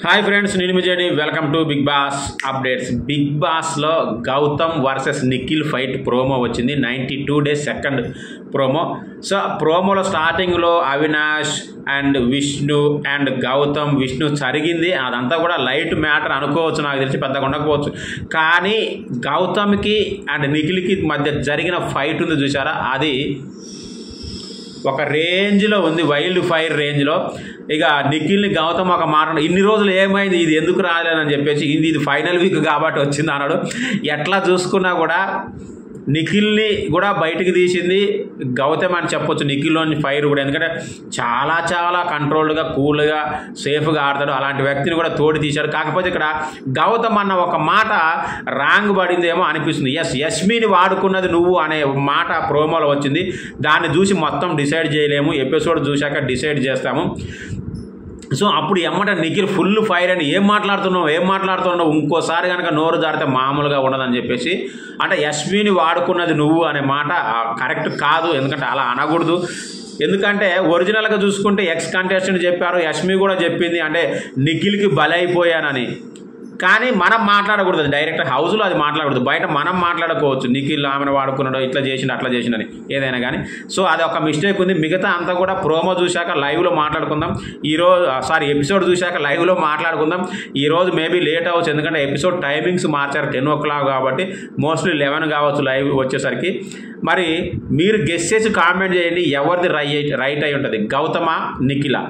Hi friends, నేను Vijay. Welcome to big boss updates. Big బాస్లో Gautam versus Nikhil fight promo వచ్చింది. 92 days second promo. So ప్రోమోలో స్టార్టింగ్లో అవినాష్ అండ్ విష్ణు అండ్ గౌతమ్ విష్ణు జరిగింది. అదంతా కూడా లైట్ మ్యాటర్ అనుకోవచ్చు, నాకు తెలిసి పెద్దగా ఉండకపోవచ్చు. కానీ గౌతమ్కి అండ్ నిఖిల్కి మధ్య జరిగిన ఫైట్ ఉంది చూసారా, అది ఒక రేంజ్లో ఉంది, వైల్డ్ ఫైర్ రేంజ్లో. ఇక నిఖిల్ని గౌతమ్ ఒక మాట, ఇన్ని రోజులు ఏమైంది, ఇది ఎందుకు రాలేదని చెప్పేసి, ఇది ఫైనల్ వీక్ కాబట్టి వచ్చింది అన్నాడు. ఎట్లా చూసుకున్నా కూడా నిఖిల్ని కూడా బయటికి తీసింది గౌతమ్ అని చెప్పొచ్చు. నిఖిల్లోని ఫైర్ కూడా, ఎందుకంటే చాలా చాలా కంట్రోల్డ్గా కూల్గా సేఫ్గా ఆడతాడు. అలాంటి వ్యక్తిని కూడా తోడి తీశాడు. కాకపోతే ఇక్కడ గౌతమ్ అన్న ఒక మాట రాంగ్ పడిందేమో అనిపిస్తుంది. యస్మిని వాడుకున్నది నువ్వు అనే మాట ప్రోమోలో వచ్చింది. దాన్ని చూసి మొత్తం డిసైడ్ చేయలేము, ఎపిసోడ్ చూశాక డిసైడ్ చేస్తాము. సో అప్పుడు ఎమ్మట నిఖిల్ ఫుల్ ఫైర్ అని ఏం మాట్లాడుతున్నావు ఇంకోసారి కనుక నోరు జారితే మామూలుగా ఉండదని చెప్పేసి, అంటే యస్మిని వాడుకున్నది నువ్వు అనే మాట కరెక్ట్ కాదు, ఎందుకంటే అలా అనకూడదు. ఎందుకంటే ఒరిజినల్గా చూసుకుంటే ఎక్స్ కంటెస్టెంట్ చెప్పారు, యస్మి కూడా చెప్పింది, అంటే నిఖిల్కి బలైపోయానని. కానీ మనం మాట్లాడకూడదు, డైరెక్ట్ హౌస్లో అది మాట్లాడకూడదు, బయట మనం మాట్లాడుకోవచ్చు. నిఖిల్ ఆమెను వాడుకున్నాడు, ఇట్లా చేసిండు అట్లా చేసిండని ఏదైనా కానీ. సో అది ఒక మిస్టేక్ ఉంది. మిగతా అంతా కూడా ప్రోమో చూశాక లైవ్లో మాట్లాడుకుందాం. ఎపిసోడ్ చూశాక లైవ్లో మాట్లాడుకుందాం. ఈరోజు మేబీ లేట్ అవ్వచ్చు, ఎందుకంటే ఎపిసోడ్ టైమింగ్స్ మార్చారు 10 o'clock కాబట్టి మోస్ట్లీ 11 కావచ్చు లైవ్ వచ్చేసరికి. మరి మీరు గెస్ చేసి కామెంట్ చేయండి, ఎవరిది రైట్ అయి ఉంటుంది, గౌతమా నిఖిలా?